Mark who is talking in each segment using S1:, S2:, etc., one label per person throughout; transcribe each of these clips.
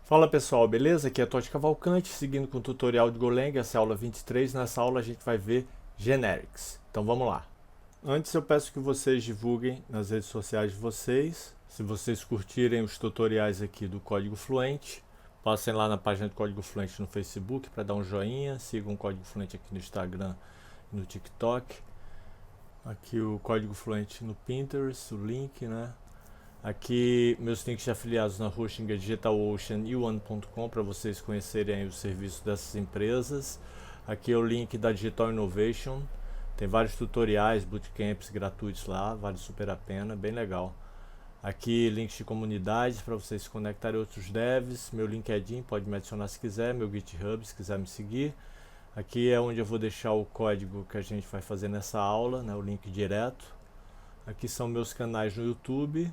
S1: Fala pessoal, beleza? Aqui é Totti Cavalcante, seguindo com o tutorial de Golang, essa é a aula 23. Nessa aula a gente vai ver Generics. Então vamos lá. Antes eu peço que vocês divulguem nas redes sociais de vocês. Se vocês curtirem os tutoriais aqui do Código Fluente, passem lá na página do Código Fluente no Facebook para dar um joinha. Sigam o Código Fluente aqui no Instagram e no TikTok. Aqui o Código Fluente no Pinterest, o link, né? Aqui meus links afiliados na Hosting, DigitalOcean e One.com para vocês conhecerem os serviços dessas empresas. Aqui é o link da Digital Innovation. Tem vários tutoriais, bootcamps gratuitos lá, vale super a pena, bem legal. Aqui links de comunidades para vocês se conectarem a outros devs. Meu LinkedIn, pode me adicionar se quiser. Meu GitHub, se quiser me seguir. Aqui é onde eu vou deixar o código que a gente vai fazer nessa aula, né, o link direto. Aqui são meus canais no YouTube.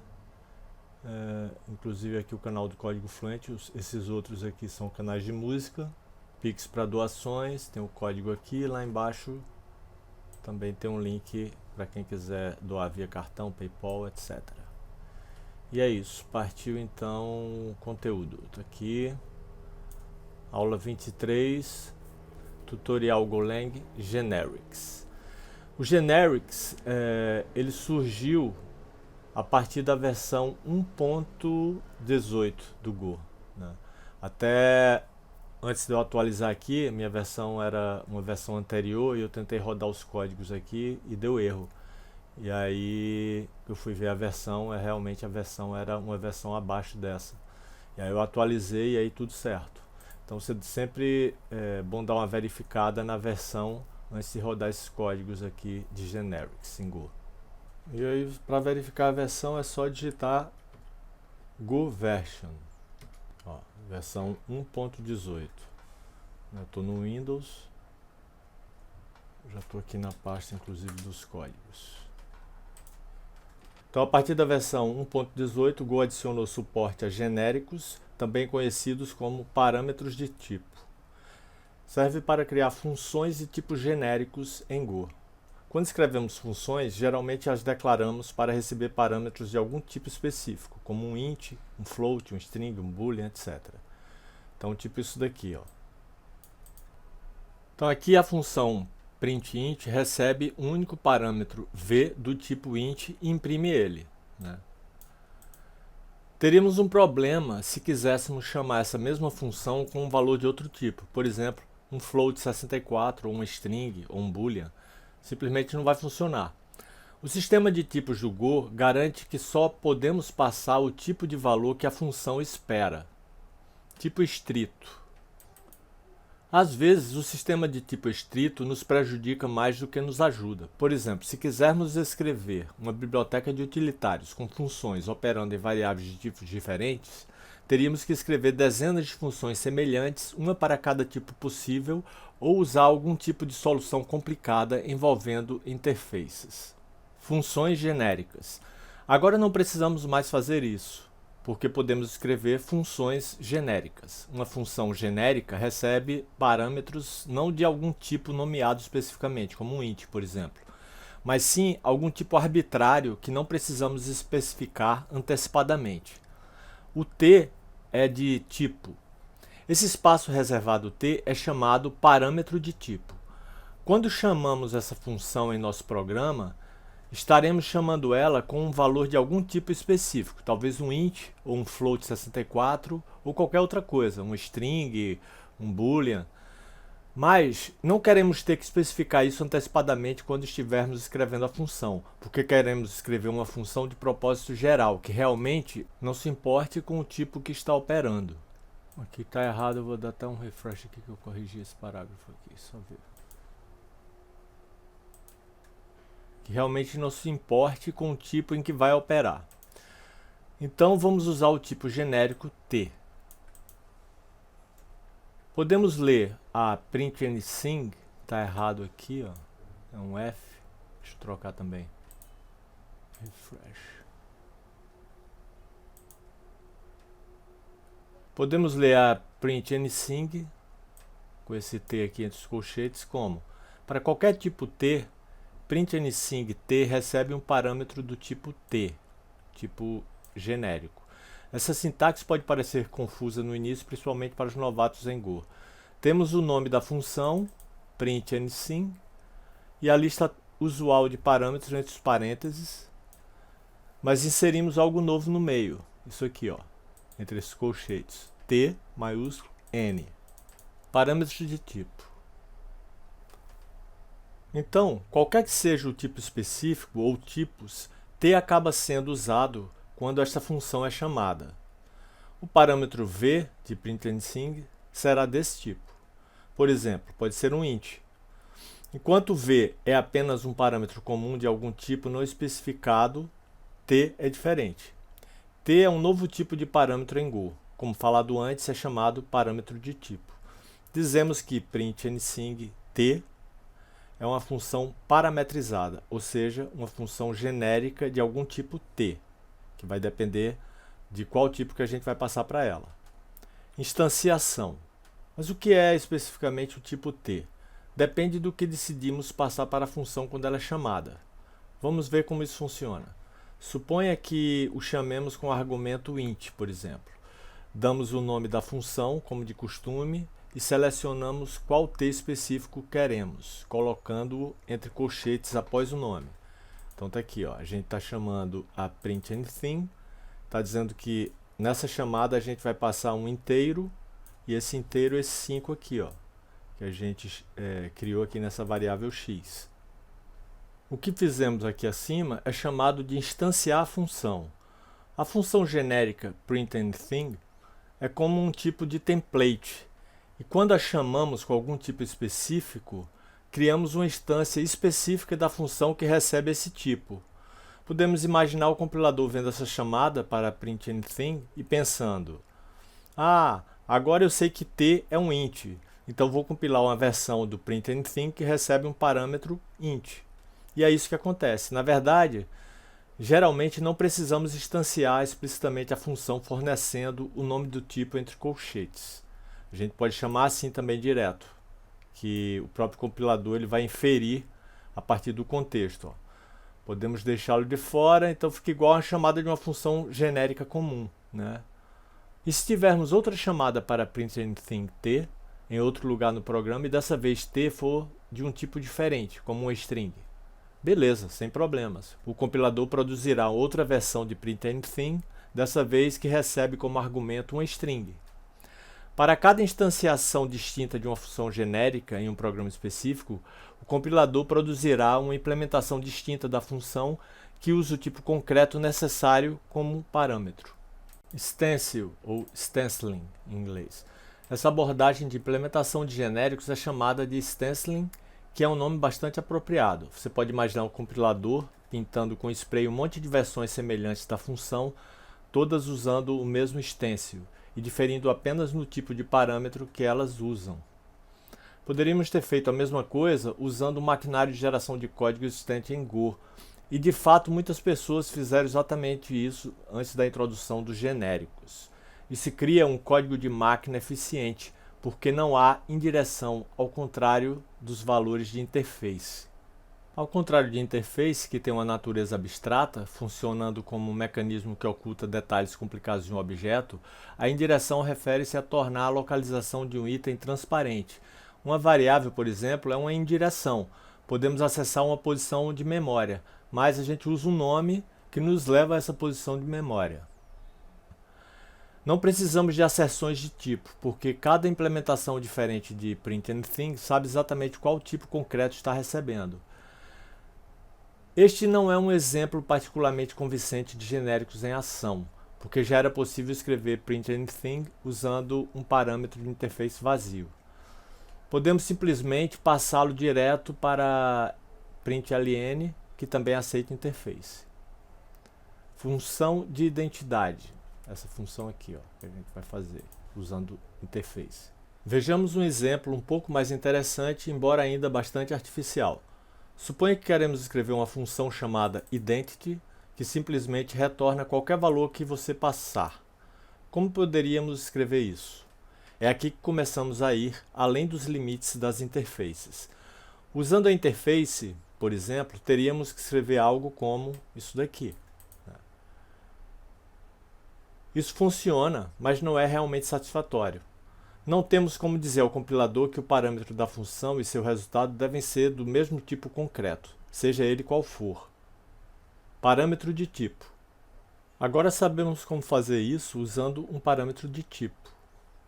S1: Inclusive aqui o canal do Código Fluente, esses outros aqui são canais de música, Pix para doações, tem o código aqui, lá embaixo também tem um link para quem quiser doar via cartão, PayPal, etc. E é isso, partiu então o conteúdo. Tô aqui, aula 23, tutorial Golang Generics. O Generics, ele surgiu a partir da versão 1.18 do Go, né? Até antes de eu atualizar aqui, minha versão era uma versão anterior e eu tentei rodar os códigos aqui e deu erro. E aí eu fui ver a versão, realmente a versão era uma versão abaixo dessa. E aí eu atualizei e aí tudo certo. Então sempre é bom dar uma verificada na versão antes de rodar esses códigos aqui de Generics em Go. E aí, para verificar a versão, é só digitar Go Version. Ó, versão 1.18. Eu estou no Windows. Já estou aqui na pasta, inclusive, dos códigos. Então, a partir da versão 1.18, o Go adicionou suporte a genéricos, também conhecidos como parâmetros de tipo. Serve para criar funções e tipos genéricos em Go. Quando escrevemos funções, geralmente as declaramos para receber parâmetros de algum tipo específico, como um int, um float, um string, um boolean, etc. Então, tipo isso daqui, ó. Então, aqui a função printInt recebe um único parâmetro v do tipo int e imprime ele, né? Teríamos um problema se quiséssemos chamar essa mesma função com um valor de outro tipo, por exemplo, um float 64, ou um string, ou um boolean. Simplesmente não vai funcionar. O sistema de tipos do Go garante que só podemos passar o tipo de valor que a função espera. Tipo estrito. Às vezes, o sistema de tipo estrito nos prejudica mais do que nos ajuda. Por exemplo, se quisermos escrever uma biblioteca de utilitários com funções operando em variáveis de tipos diferentes, teríamos que escrever dezenas de funções semelhantes, uma para cada tipo possível, ou usar algum tipo de solução complicada envolvendo interfaces. Funções genéricas. Agora não precisamos mais fazer isso, porque podemos escrever funções genéricas. Uma função genérica recebe parâmetros não de algum tipo nomeado especificamente, como um int, por exemplo, mas sim algum tipo arbitrário que não precisamos especificar antecipadamente. O T é de tipo. Esse espaço reservado T é chamado parâmetro de tipo. Quando chamamos essa função em nosso programa, estaremos chamando ela com um valor de algum tipo específico, talvez um int, ou um float 64, ou qualquer outra coisa, um string, um boolean. Mas não queremos ter que especificar isso antecipadamente quando estivermos escrevendo a função, porque queremos escrever uma função de propósito geral, que realmente não se importe com o tipo que está operando. Aqui está errado, eu vou dar até um refresh aqui que eu corrigi esse parágrafo aqui, só ver. Que realmente não se importe com o tipo em que vai operar. Então vamos usar o tipo genérico T. Podemos ler a printNsing, está errado aqui, ó, é um F, deixa eu trocar também, refresh. Podemos ler a printNsing, com esse T aqui entre os colchetes, como? Para qualquer tipo T, printNsing T recebe um parâmetro do tipo T, tipo genérico. Essa sintaxe pode parecer confusa no início, principalmente para os novatos em Go. Temos o nome da função, print anything, e a lista usual de parâmetros entre os parênteses, mas inserimos algo novo no meio, isso aqui, ó, entre esses colchetes, T maiúsculo N, parâmetros de tipo. Então, qualquer que seja o tipo específico ou tipos, T acaba sendo usado quando esta função é chamada. O parâmetro v de print_anything será desse tipo. Por exemplo, pode ser um int. Enquanto v é apenas um parâmetro comum de algum tipo não especificado, t é diferente. T é um novo tipo de parâmetro em Go. Como falado antes, é chamado parâmetro de tipo. Dizemos que print_anything t é uma função parametrizada, ou seja, uma função genérica de algum tipo t, que vai depender de qual tipo que a gente vai passar para ela. Instanciação. Mas o que é especificamente o tipo t? Depende do que decidimos passar para a função quando ela é chamada. Vamos ver como isso funciona. Suponha que o chamemos com o argumento int, por exemplo. Damos o nome da função, como de costume, e selecionamos qual t específico queremos, colocando-o entre colchetes após o nome. Então está aqui, ó, a gente está chamando a print_anything, está dizendo que nessa chamada a gente vai passar um inteiro, e esse inteiro é esse 5 aqui, ó, que a gente criou aqui nessa variável x. O que fizemos aqui acima é chamado de instanciar a função. A função genérica print_anything é como um tipo de template, e quando a chamamos com algum tipo específico, criamos uma instância específica da função que recebe esse tipo. Podemos imaginar o compilador vendo essa chamada para print_anything e pensando: ah, agora eu sei que t é um int, então vou compilar uma versão do print_anything que recebe um parâmetro int. E é isso que acontece. Na verdade, geralmente não precisamos instanciar explicitamente a função fornecendo o nome do tipo entre colchetes. A gente pode chamar assim também direto, que o próprio compilador ele vai inferir a partir do contexto. Ó. Podemos deixá-lo de fora, então fica igual a chamada de uma função genérica comum, né? E se tivermos outra chamada para print_anything t em outro lugar no programa e dessa vez t for de um tipo diferente, como um string, beleza, sem problemas. O compilador produzirá outra versão de print_anything, dessa vez que recebe como argumento uma string. Para cada instanciação distinta de uma função genérica em um programa específico, o compilador produzirá uma implementação distinta da função que usa o tipo concreto necessário como parâmetro. Stencil, ou stenciling em inglês. Essa abordagem de implementação de genéricos é chamada de stenciling, que é um nome bastante apropriado. Você pode imaginar um compilador pintando com spray um monte de versões semelhantes da função, todas usando o mesmo stencil, e diferindo apenas no tipo de parâmetro que elas usam. Poderíamos ter feito a mesma coisa usando o maquinário de geração de código existente em Go, e de fato muitas pessoas fizeram exatamente isso antes da introdução dos genéricos. E se cria um código de máquina eficiente, porque não há indireção, ao contrário dos valores de interface. Ao contrário de interface, que tem uma natureza abstrata, funcionando como um mecanismo que oculta detalhes complicados de um objeto, a indireção refere-se a tornar a localização de um item transparente. Uma variável, por exemplo, é uma indireção. Podemos acessar uma posição de memória, mas a gente usa um nome que nos leva a essa posição de memória. Não precisamos de asserções de tipo, porque cada implementação diferente de print_anything sabe exatamente qual tipo concreto está recebendo. Este não é um exemplo particularmente convincente de genéricos em ação, porque já era possível escrever print_anything usando um parâmetro de interface vazio. Podemos simplesmente passá-lo direto para println, que também aceita interface. Função de identidade. Essa função aqui, ó, que a gente vai fazer usando interface. Vejamos um exemplo um pouco mais interessante, embora ainda bastante artificial. Suponha que queremos escrever uma função chamada identity, que simplesmente retorna qualquer valor que você passar. Como poderíamos escrever isso? É aqui que começamos a ir além dos limites das interfaces. Usando a interface, por exemplo, teríamos que escrever algo como isso daqui. Isso funciona, mas não é realmente satisfatório. Não temos como dizer ao compilador que o parâmetro da função e seu resultado devem ser do mesmo tipo concreto, seja ele qual for. Parâmetro de tipo. Agora sabemos como fazer isso usando um parâmetro de tipo,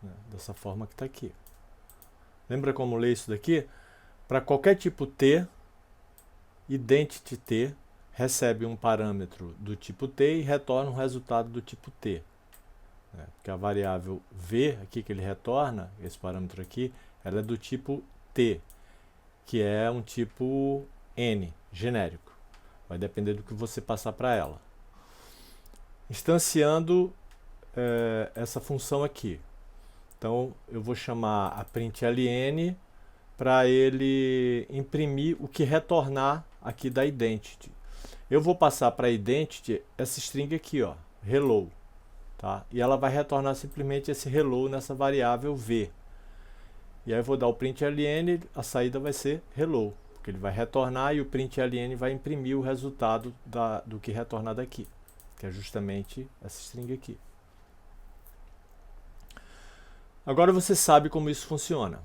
S1: né? Dessa forma que está aqui. Lembra como ler isso daqui? Para qualquer tipo T, identity T recebe um parâmetro do tipo T e retorna um resultado do tipo T. Porque a variável v aqui que ele retorna, esse parâmetro aqui, ela é do tipo T, que é um tipo N, genérico. Vai depender do que você passar para ela. Instanciando essa função aqui. Então, eu vou chamar a println para ele imprimir o que retornar aqui da identity. Eu vou passar para a identity essa string aqui, ó, hello. Tá? E ela vai retornar simplesmente esse hello nessa variável v. E aí eu vou dar o println, a saída vai ser hello, porque ele vai retornar e o println vai imprimir o resultado do que retornar daqui, que é justamente essa string aqui. Agora você sabe como isso funciona.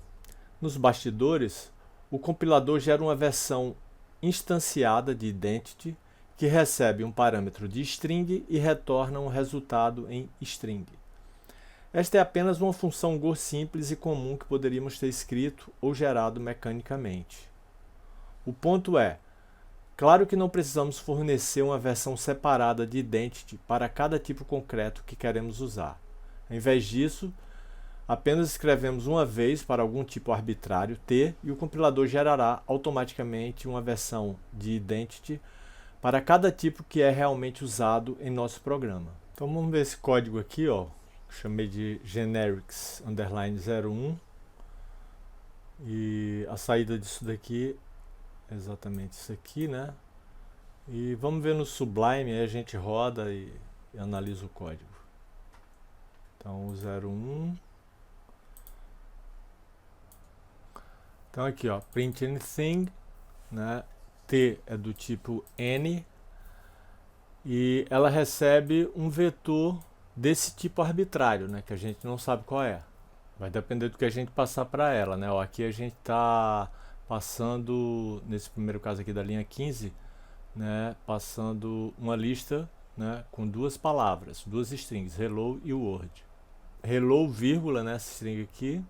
S1: Nos bastidores, o compilador gera uma versão instanciada de identity que recebe um parâmetro de string e retorna um resultado em string. Esta é apenas uma função Go simples e comum que poderíamos ter escrito ou gerado mecanicamente. O ponto é, claro que não precisamos fornecer uma versão separada de identity para cada tipo concreto que queremos usar. Em vez disso, apenas escrevemos uma vez para algum tipo arbitrário T e o compilador gerará automaticamente uma versão de identity para cada tipo que é realmente usado em nosso programa. Então vamos ver esse código aqui, ó, chamei de generics _01 e a saída disso daqui é exatamente isso aqui, né? E vamos ver no Sublime, aí a gente roda e analisa o código. Então o 01. Então aqui, ó, print anything, né? T é do tipo N e ela recebe um vetor desse tipo arbitrário, né? Que a gente não sabe qual é. Vai depender do que a gente passar para ela, né? Ó, aqui a gente está passando, nesse primeiro caso aqui da linha 15, né? Passando uma lista, né? Com duas palavras, duas strings, hello e word. Hello, vírgula, né? Essa string aqui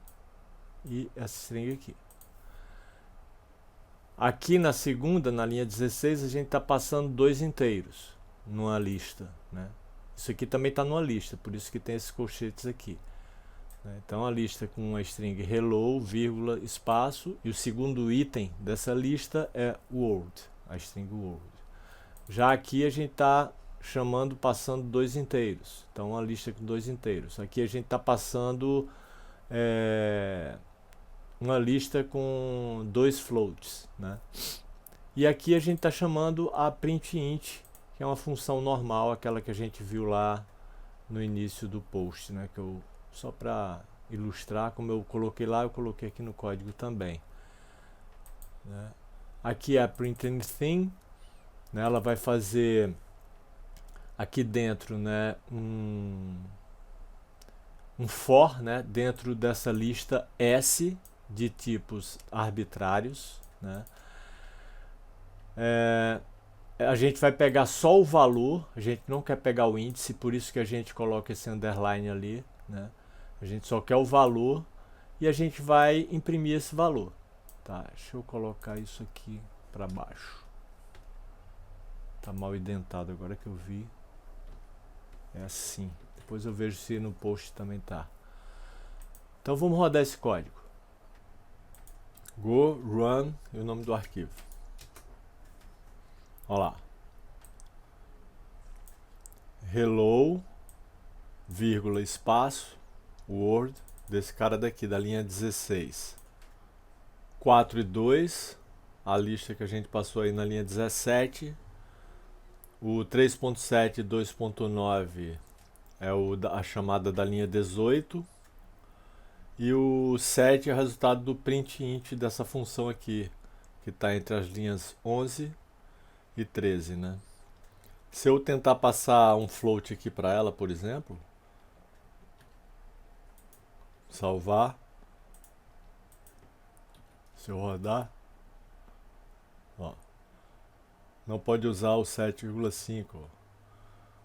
S1: e essa string aqui. Aqui na segunda, na linha 16, a gente está passando dois inteiros numa lista, né? Isso aqui também está numa lista, por isso que tem esses colchetes aqui. Então a lista com uma string hello, vírgula, espaço, e o segundo item dessa lista é word, a string word. Já aqui a gente está chamando, passando dois inteiros, então uma lista com dois inteiros. Aqui a gente está passando uma lista com dois floats, né? E aqui a gente está chamando a printInt, que é uma função normal, aquela que a gente viu lá no início do post, né? Que eu, só para ilustrar, como eu coloquei lá, eu coloquei aqui no código também, né? Aqui é a print anything, né? Ela vai fazer aqui dentro, né, um for, né, dentro dessa lista S de tipos arbitrários, né? A gente vai pegar só o valor, a gente não quer pegar o índice, por isso que a gente coloca esse underline ali, né? A gente só quer o valor e a gente vai imprimir esse valor. Tá, deixa eu colocar isso aqui para baixo. Tá mal indentado agora que eu vi. É assim. Depois eu vejo se no post também tá. Então vamos rodar esse código. Go, run e o nome do arquivo. Olha lá. Hello, vírgula, espaço, word, desse cara daqui, da linha 16. 4 e 2, a lista que a gente passou aí na linha 17. O 3.7 e 2.9 é a chamada da linha 18. E o 7 é o resultado do printInt dessa função aqui, que está entre as linhas 11 e 13, né? Se eu tentar passar um float aqui para ela, por exemplo, salvar. Se eu rodar, ó, não pode usar o 7,5.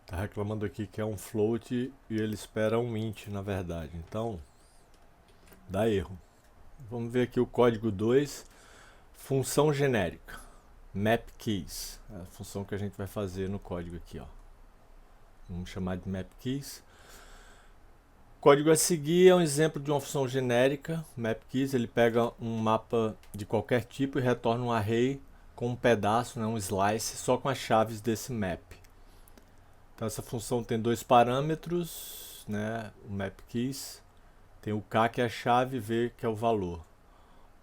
S1: Tá reclamando aqui que é um float e ele espera um int, na verdade. Então, dá erro. Vamos ver aqui o código 2. Função genérica. Map keys. É a função que a gente vai fazer no código aqui, ó. Vamos chamar de map keys. O código a seguir é um exemplo de uma função genérica. Map keys, ele pega um mapa de qualquer tipo e retorna um array com um pedaço, né, um slice, só com as chaves desse map. Então essa função tem dois parâmetros, né, o map keys, tem o k que é a chave e v que é o valor.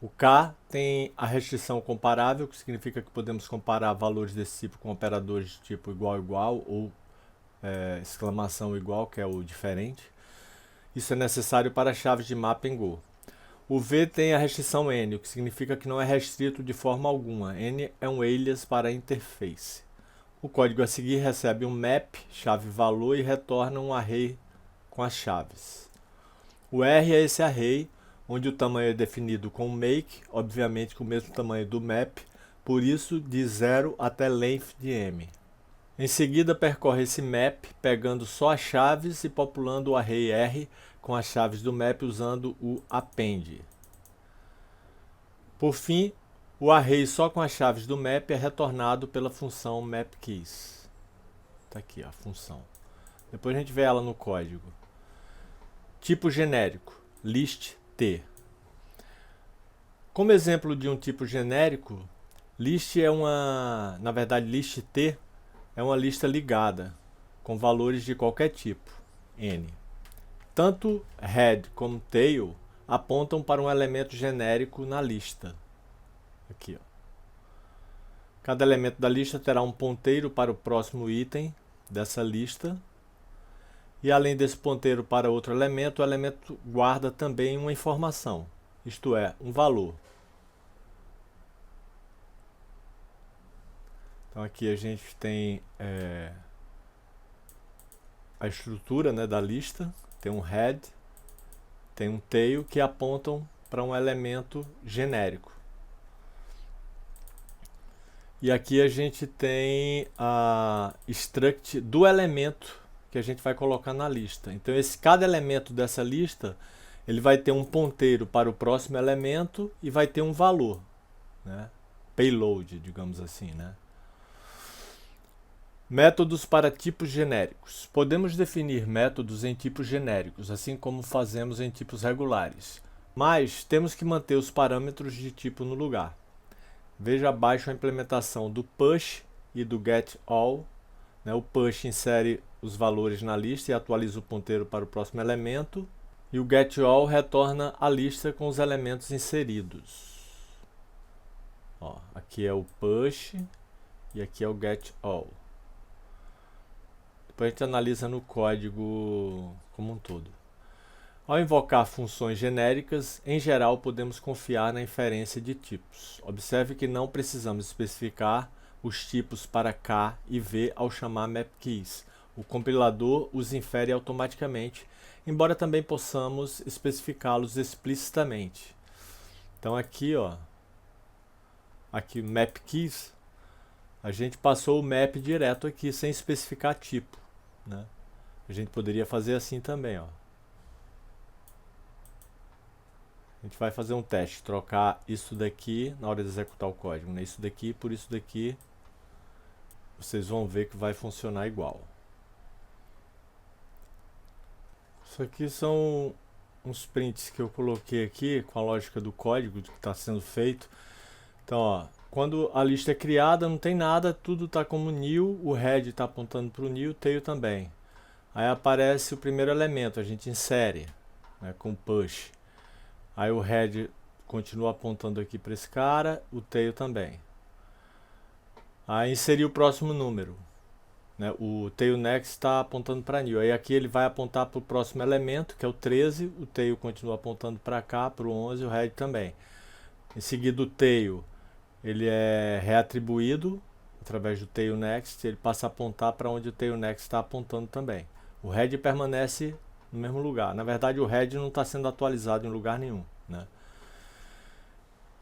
S1: O k tem a restrição comparável, que significa que podemos comparar valores desse tipo com operadores de tipo igual igual ou exclamação igual, que é o diferente. Isso é necessário para chaves de mapa em Go. O v tem a restrição n, o que significa que não é restrito de forma alguma. N é um alias para a interface. O código a seguir recebe um map, chave valor, e retorna um array com as chaves. O R é esse array, onde o tamanho é definido com make, obviamente com o mesmo tamanho do map, por isso de 0 até length de m. Em seguida percorre esse map, pegando só as chaves e populando o array R com as chaves do map usando o append. Por fim, o array só com as chaves do map é retornado pela função mapKeys. Está aqui a função. Depois a gente vê ela no código. Tipo genérico, list T. Como exemplo de um tipo genérico, list é na verdade list T é uma lista ligada, com valores de qualquer tipo, n. Tanto head como tail apontam para um elemento genérico na lista. Aqui, ó. Cada elemento da lista terá um ponteiro para o próximo item dessa lista. E além desse ponteiro para outro elemento, o elemento guarda também uma informação, isto é, um valor. Então aqui a gente tem a estrutura, né, da lista, tem um head, tem um tail que apontam para um elemento genérico. E aqui a gente tem a struct do elemento que a gente vai colocar na lista. Então cada elemento dessa lista ele vai ter um ponteiro para o próximo elemento e vai ter um valor, né? Payload, digamos assim, né? Métodos para tipos genéricos. Podemos definir métodos em tipos genéricos, assim como fazemos em tipos regulares, mas temos que manter os parâmetros de tipo no lugar. Veja abaixo a implementação do push e do getAll. Né? O push insere os valores na lista e atualiza o ponteiro para o próximo elemento, e o getAll retorna a lista com os elementos inseridos. Ó, aqui é o push e aqui é o getAll. Depois a gente analisa no código como um todo. Ao invocar funções genéricas, em geral podemos confiar na inferência de tipos. Observe que não precisamos especificar os tipos para K e V ao chamar mapKeys. O compilador os infere automaticamente, embora também possamos especificá-los explicitamente. Então aqui, ó, aqui mapKeys, a gente passou o map direto aqui sem especificar tipo, né? A gente poderia fazer assim também, ó. A gente vai fazer um teste, trocar isso daqui na hora de executar o código, né? Isso daqui por isso daqui, vocês vão ver que vai funcionar igual. Isso aqui são uns prints que eu coloquei aqui com a lógica do código que está sendo feito. Então, ó, quando a lista é criada, não tem nada, tudo está como new, o head está apontando para o new, o tail também. Aí aparece o primeiro elemento, a gente insere, né, com push. Aí o head continua apontando aqui para esse cara, o tail também. Aí inserir o próximo número. Né, o tail next está apontando para new. Aí aqui ele vai apontar para o próximo elemento, que é o 13, o tail continua apontando para cá, para o 11, o head também. Em seguida o tail, ele é reatribuído através do tail next, ele passa a apontar para onde o tail next está apontando também. O head permanece no mesmo lugar. Na verdade, o head não está sendo atualizado em lugar nenhum, né?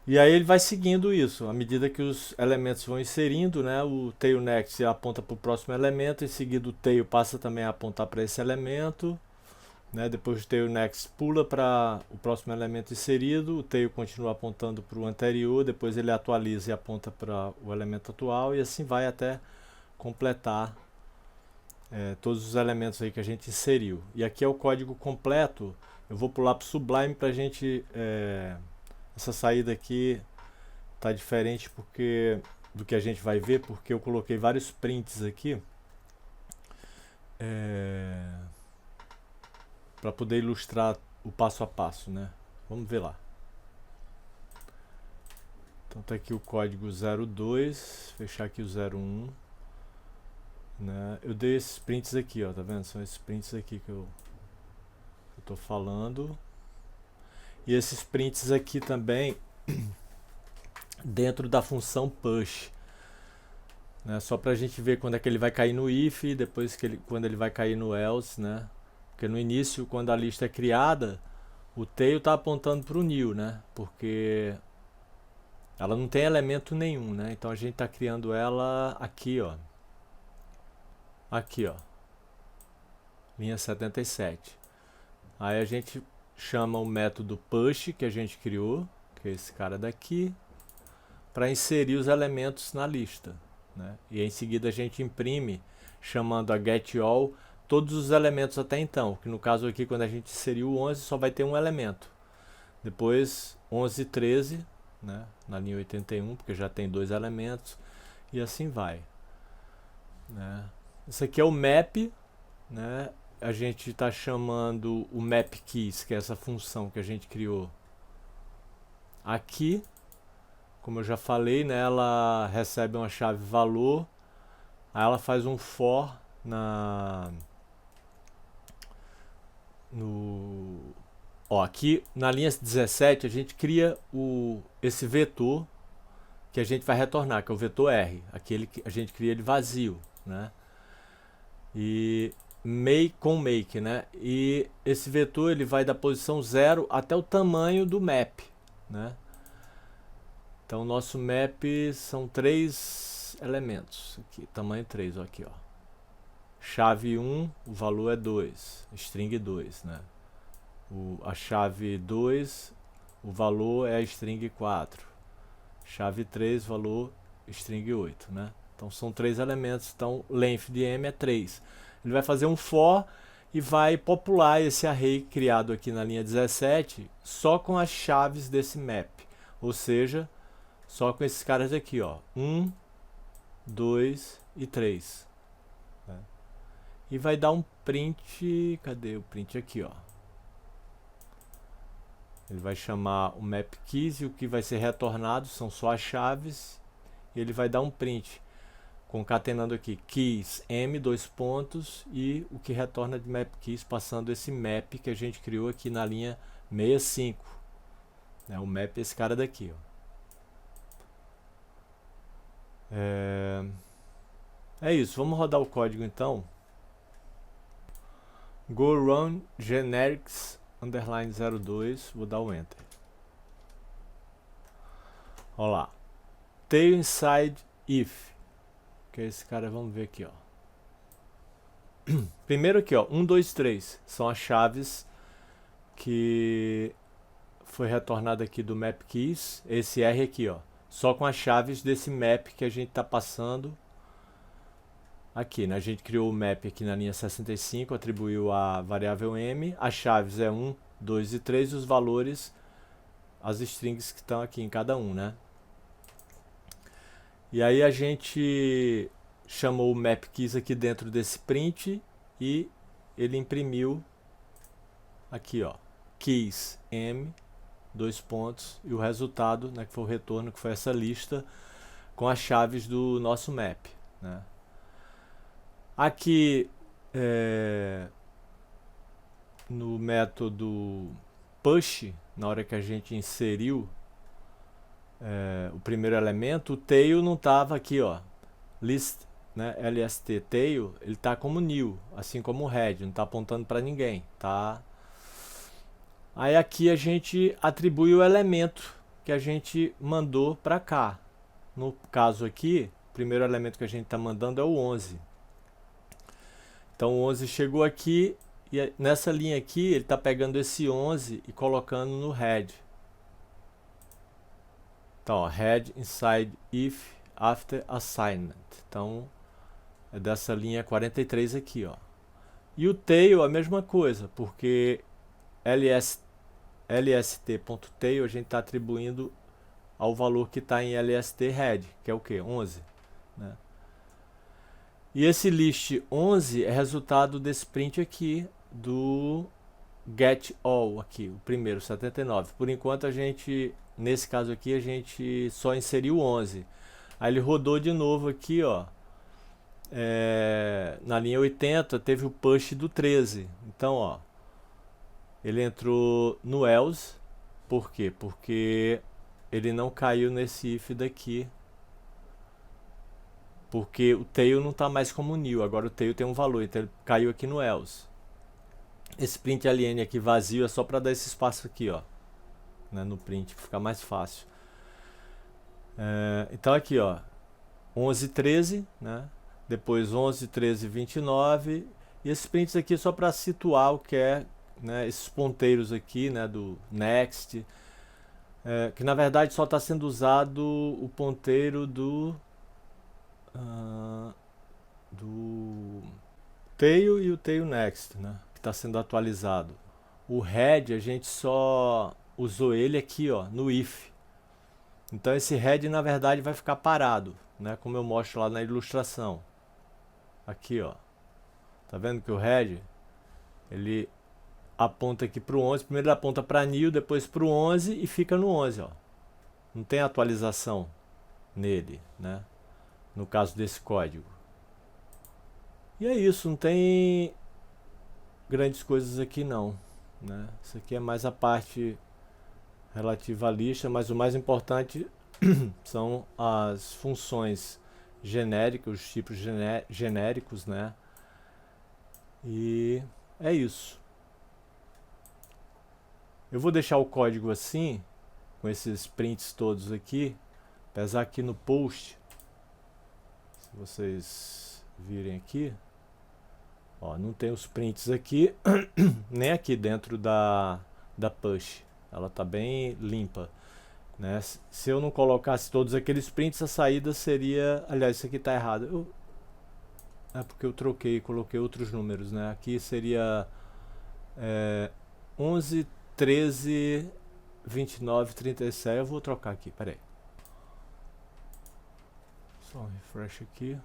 S1: E aí ele vai seguindo isso, à medida que os elementos vão inserindo, né? O tail next aponta para o próximo elemento, em seguida o tail passa também a apontar para esse elemento, né? Depois o tail next pula para o próximo elemento inserido, o tail continua apontando para o anterior, depois ele atualiza e aponta para o elemento atual, e assim vai até completar todos os elementos aí que a gente inseriu. E aqui é o código completo. Eu vou pular para o Sublime para a gente... essa saída aqui tá diferente do que a gente vai ver, porque eu coloquei vários prints aqui para poder ilustrar o passo a passo, né? Vamos ver lá. Então tá aqui o código 02, fechar aqui o 01, né? Eu dei esses prints aqui, ó, tá vendo? São esses prints aqui que eu tô falando. E esses prints aqui também dentro da função push, né? Só pra gente ver quando é que ele vai cair no if e depois quando ele vai cair no else, né? Porque no início, quando a lista é criada, o tail está apontando para o new, né? Porque ela não tem elemento nenhum, né? Então a gente está criando ela aqui, ó. Aqui, ó. Linha 77. Aí a gente chama o método push que a gente criou, que é esse cara daqui, para inserir os elementos na lista, né? E em seguida a gente imprime, chamando a getAll, todos os elementos até então, que no caso aqui, quando a gente inseriu o 11, só vai ter um elemento. Depois 11 e 13, né, na linha 81, porque já tem dois elementos, e assim vai, né? Isso aqui é o map, né? A gente está chamando o map keys, que é essa função que a gente criou aqui. Como eu já falei, né, ela recebe uma chave valor, aí ela faz um for aqui na linha 17 a gente cria esse vetor que a gente vai retornar, que é o vetor R, aquele que a gente cria ele vazio, né? E make, né? E esse vetor ele vai da posição 0 até o tamanho do map, né? Então o nosso map são 3 elementos, aqui, tamanho 3, ó, aqui, ó. Chave 1, o valor é 2, string 2, né? A chave 2, o valor é a string 4. Chave 3, valor string 8, né? Então são 3 elementos, então length de m é 3. Ele vai fazer um for e vai popular esse array criado aqui na linha 17 só com as chaves desse map, ou seja, só com esses caras aqui, ó, 1, 2 e 3. Né? E vai dar um print, cadê o print aqui, ó? Ele vai chamar o map keys e o que vai ser retornado são só as chaves. E ele vai dar um print, concatenando aqui keys m, 2 pontos, e o que retorna de map keys, passando esse map que a gente criou aqui na linha 65. Né? O map é esse cara daqui, ó. É isso, vamos rodar o código então. Go run generics underline 02, vou dar o enter. Olha lá. Tail inside if, que é esse cara, vamos ver aqui, ó. Primeiro aqui, ó, 1, 2, 3, são as chaves que foi retornado aqui do map keys, esse R aqui, ó. Só com as chaves desse map que a gente está passando aqui, né? A gente criou o map aqui na linha 65, atribuiu a variável m, as chaves é 1, 2 e 3, e os valores, as strings que estão aqui em cada um, né? E aí a gente chamou o map keys aqui dentro desse print e ele imprimiu aqui, ó, keys m, 2 pontos, e o resultado, né, que foi o retorno, que foi essa lista com as chaves do nosso map, né? Aqui no método push, na hora que a gente inseriu o primeiro elemento, o tail não estava aqui, ó, list né, LST tail, ele está como new, assim como o head, não está apontando para ninguém, tá? Aí aqui a gente atribui o elemento que a gente mandou para cá. No caso aqui, o primeiro elemento que a gente está mandando é o 11. Então o 11 chegou aqui e nessa linha aqui ele está pegando esse 11 e colocando no head. Então, ó, head inside if after assignment. Então é dessa linha 43 aqui, ó. E o tail a mesma coisa, porque lst.tail a gente está atribuindo ao valor que está em lst head, que é o que? 11. Né? E esse list 11 é resultado desse print aqui do get all, aqui, o primeiro, 79. Por enquanto a gente, nesse caso aqui, a gente só inseriu 11. Aí ele rodou de novo aqui, ó. Na linha 80 teve o push do 13. Então, ó, ele entrou no else. Por quê? Porque ele não caiu nesse if daqui. Porque o tail não está mais como new. Agora o tail tem um valor, então ele caiu aqui no else. Esse print alien aqui vazio é só para dar esse espaço aqui, ó, né, no print, para ficar mais fácil. Então aqui, ó, 11, 13, né? Depois 11, 13, 29. E esses prints aqui só para situar o que é, né, esses ponteiros aqui, né, do next, que na verdade só está sendo usado o ponteiro do tail e o tail next, né, que está sendo atualizado. O head a gente só usou ele aqui, ó, no if. Então esse head na verdade vai ficar parado, né, como eu mostro lá na ilustração. Aqui, ó, tá vendo que o head ele aponta aqui para o 11, primeiro ele aponta para new, depois para o 11 e fica no 11, ó. Não tem atualização nele, né, no caso desse código. E é isso, não tem grandes coisas aqui não, né? Isso aqui é mais a parte relativa à lista, mas o mais importante são as funções genéricas, os tipos genéricos, né? E é isso. Eu vou deixar o código assim, com esses prints todos aqui, apesar que no post, se vocês virem aqui, ó, não tem os prints aqui, nem aqui dentro da push. Ela está bem limpa, né? Se eu não colocasse todos aqueles prints, a saída seria... Aliás, isso aqui está errado. É porque eu troquei, coloquei outros números, né? Aqui seria 11, 13, 29, 37. Eu vou trocar aqui, peraí. Só um refresh aqui.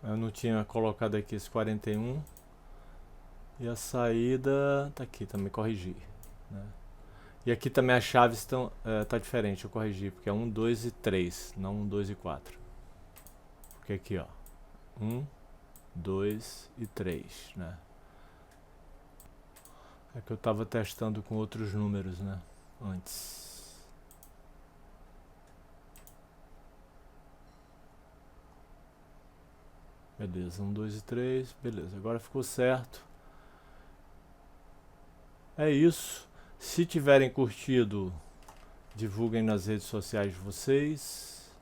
S1: Eu não tinha colocado aqui esse 41. E a saída tá aqui, também corrigi, né? E aqui também as chaves estão tá diferente, eu corrigi, porque é 1, 2 e 3, não 1, 2 e 4. Porque aqui, ó, 1, 2 e 3, né? É que eu tava testando com outros números, né, antes. Beleza, 1, 2 e 3, beleza, agora ficou certo. É isso. Se tiverem curtido, divulguem nas redes sociais de vocês,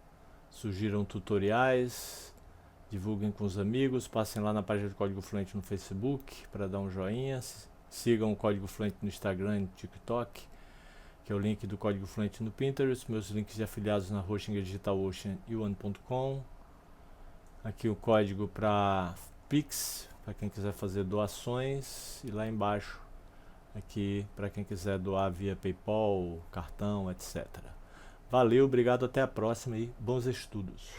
S1: sugiram tutoriais, divulguem com os amigos, passem lá na página do Código Fluente no Facebook para dar um joinha, sigam o Código Fluente no Instagram e no TikTok, que é o link do Código Fluente no Pinterest, meus links de afiliados na Hosting DigitalOcean e One.com. Aqui o código para Pix, para quem quiser fazer doações, e lá embaixo aqui para quem quiser doar via PayPal, cartão, etc. Valeu, obrigado, até a próxima e bons estudos.